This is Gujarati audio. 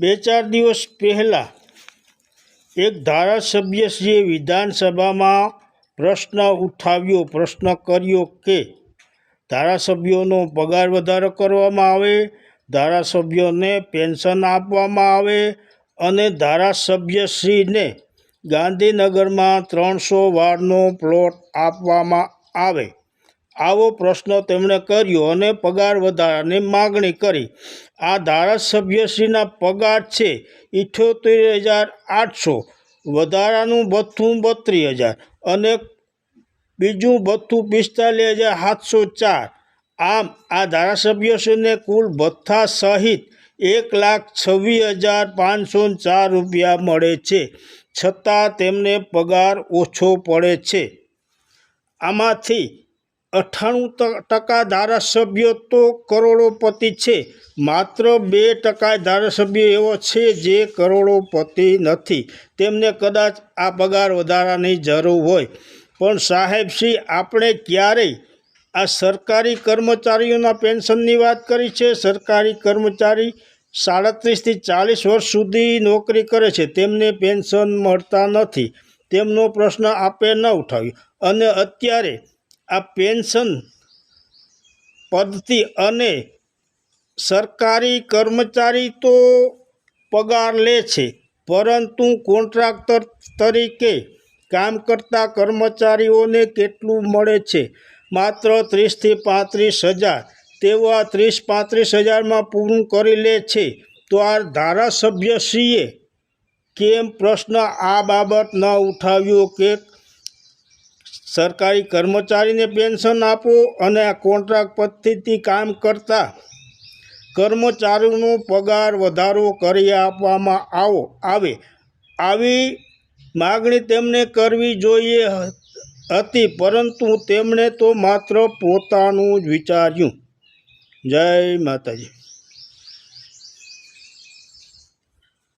2-4 દિવસ પહેલાં એક ધારાસભ્યશ્રીએ વિધાનસભામાં પ્રશ્ન કર્યો કે ધારાસભ્યોનો પગાર વધારો કરવામાં આવે, ધારાસભ્યોને પેન્શન આપવામાં આવે અને ધારાસભ્યશ્રીને ગાંધીનગરમાં 300 વારનો પ્લોટ આપવામાં આવે. આવો પ્રશ્ન તેમણે કર્યો અને પગાર વધારાની માગણી કરી. આ ધારાસભ્યશ્રીના પગાર છે 78,800, વધારાનું ભથ્થું 32,000 અને બીજું ભથ્થું 45,704. આમ આ ધારાસભ્યશ્રીને કુલ ભથ્થા સહિત 1,26,504 રૂપિયા મળે છે, છતાં તેમને પગાર ઓછો પડે છે. આમાંથી 98% ધારાસભ્યો તો કરોડોપતિ છે. માત્ર 2% ધારાસભ્યો એવો છે જે કરોડોપતિ નથી. તેમને કદાચ આ પગાર વધારાની જરૂર હોય. પણ સાહેબશ્રી, આપણે ક્યારેય આ સરકારી કર્મચારીઓના પેન્શનની વાત કરી છે? સરકારી કર્મચારી 37 થી 40 વર્ષ સુધી નોકરી કરે છે, તેમને પેન્શન મળતા નથી. તેમનો પ્રશ્ન આપે ન ઉઠાવ્યો. અને અત્યારે આ પેન્શન પદ્ધતિ અને સરકારી કર્મચારી તો પગાર લે છે, પરંતુ કોન્ટ્રાક્ટર તરીકે કામ કરતા કર્મચારીઓને કેટલું મળે છે? માત્ર 30 થી 35 હજાર. તેઓ આ 30-35 હજારમાં પૂરું કરી લે છે. તો આ ધારાસભ્યશ્રીએ કેમ પ્રશ્ન આ બાબત ન ઉઠાવ્યો કે સરકારી કર્મચારીને પેન્શન આપો અને આ કોન્ટ્રાક્ટ પદ્ધતિથી કામ કરતા કર્મચારીઓનો પગાર વધારો કરી આપવામાં આવે? આવી માગણી તેમણે કરવી જોઈએ હતી, પરંતુ તેમણે તો માત્ર પોતાનું જ વિચાર્યું. જય માતાજી.